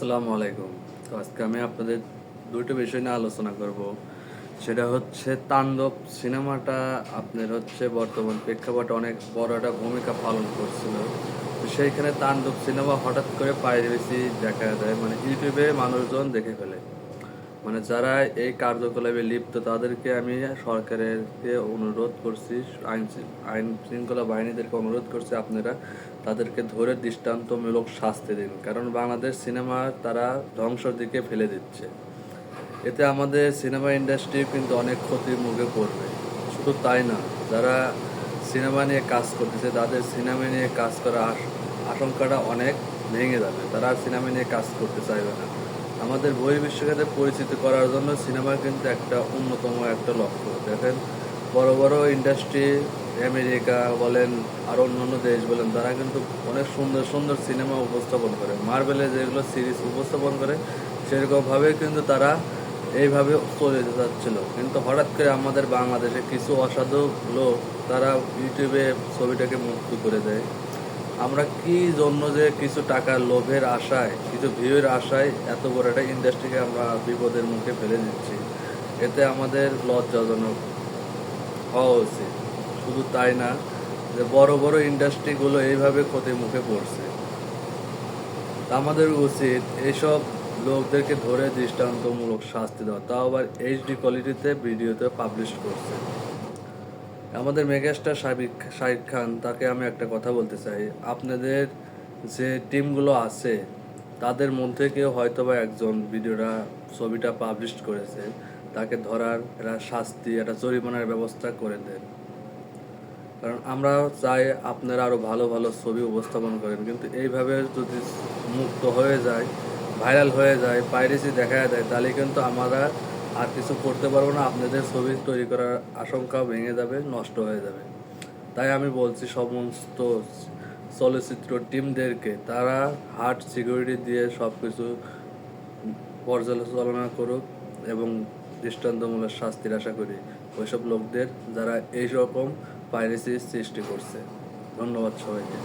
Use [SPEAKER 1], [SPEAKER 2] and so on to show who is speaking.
[SPEAKER 1] আসসালামু আলাইকুম। তো আজকে আমি আপনাদের দুটো বিষয় নিয়ে আলোচনা করব। সেটা হচ্ছে তাণ্ডব সিনেমাটা আপনার হচ্ছে বর্তমান প্রেক্ষাপটে অনেক বড় একটা ভূমিকা পালন করছিল। তো সেইখানে তাণ্ডব সিনেমা হঠাৎ করে পাইরেসি দেখা যায়, মানে ইউটিউবে মানুষজন দেখে ফেলে। মানে যারা এই কার্যকলাপে লিপ্ত তাদেরকে আমি সরকারেরকে অনুরোধ করছি, আইন শৃঙ্খলা বাহিনীদেরকে অনুরোধ করছি, আপনারা তাদেরকে ধরে দৃষ্টান্তমূলক শাস্তি দিন, কারণ বাংলাদেশ সিনেমা তারা ধ্বংসের দিকে ফেলে দিচ্ছে। এতে আমাদের সিনেমা ইন্ডাস্ট্রি কিন্তু অনেক ক্ষতির মুখে পড়বে। শুধু তাই না, যারা সিনেমা নিয়ে কাজ করতেছে তাদের সিনেমা নিয়ে কাজ করার আশঙ্কাটা অনেক ভেঙে যাবে, তারা আর সিনেমা নিয়ে কাজ করতে চাইবে না। আমাদের বহির্বিশ্বকে পরিচিত করার জন্য সিনেমা কিন্তু একটা অন্যতম একটা লক্ষ্য। দেখেন, বড় বড় ইন্ডাস্ট্রি, আমেরিকা বলেন আর অন্যান্য দেশ বলেন, তারা কিন্তু অনেক সুন্দর সুন্দর সিনেমা উপস্থাপন করে, মার্বেলে যেগুলো সিরিজ উপস্থাপন করে সেরকমভাবে কিন্তু তারা এইভাবে চলে যেতে চাচ্ছিল। কিন্তু হঠাৎ করে আমাদের বাংলাদেশে কিছু অসাধু লোক তারা ইউটিউবে ছবিটাকে মুক্ত করে দেয়। আমরা কি জন্য যে কিছু টাকার লোভের আশায়, কিছু ভিউয়ের আশায় এত বড় একটা ইন্ডাস্ট্রিকে আমরা বিপদের মুখে ফেলে দিচ্ছি, এতে আমাদের লজ্জাজনক হওয়া উচিত। শুধু তাই না, যে বড় বড় ইন্ডাস্ট্রিগুলো এইভাবে ক্ষতির মুখে পড়ছে, তা আমাদের উচিত এইসব লোকদেরকে ধরে দৃষ্টান্তমূলক শাস্তি দেওয়া, তাও আবার এইচডি কোয়ালিটিতে ভিডিওতে পাবলিশ করছে। আমাদের মেগাস্টার শাহিদ খান, তাকে আমি একটা কথা বলতে চাই, আপনাদের যে টিমগুলো আছে তাদের মধ্যে কেউ হয়তোবা একজন ভিডিওটা ছবিটা পাবলিশ করেছে, তাকে ধরার একটা শাস্তি, একটা জরিমানার ব্যবস্থা করে দেন। কারণ আমরা চাই আপনারা আরও ভালো ভালো ছবি উপস্থাপন করেন, কিন্তু এইভাবে যদি মুক্ত হয়ে যায়, ভাইরাল হয়ে যায়, পাইরেসি দেখা দেয়, তাহলে কিন্তু আমরা আর কিছু করতে পারবো না, আপনাদের ছবি তৈরি করার আশঙ্কা ভেঙে যাবে, নষ্ট হয়ে যাবে। তাই আমি বলছি সমস্ত চলচ্চিত্র টিমদেরকে, তারা হার্ড সিকিউরিটি দিয়ে সব কিছু পর্যালোচনা করুক এবং দৃষ্টান্তমূলক শাস্তির আশা করি ওইসব লোকদের যারা এই রকম পাইরেসি সৃষ্টি করছে। ধন্যবাদ সবাইকে।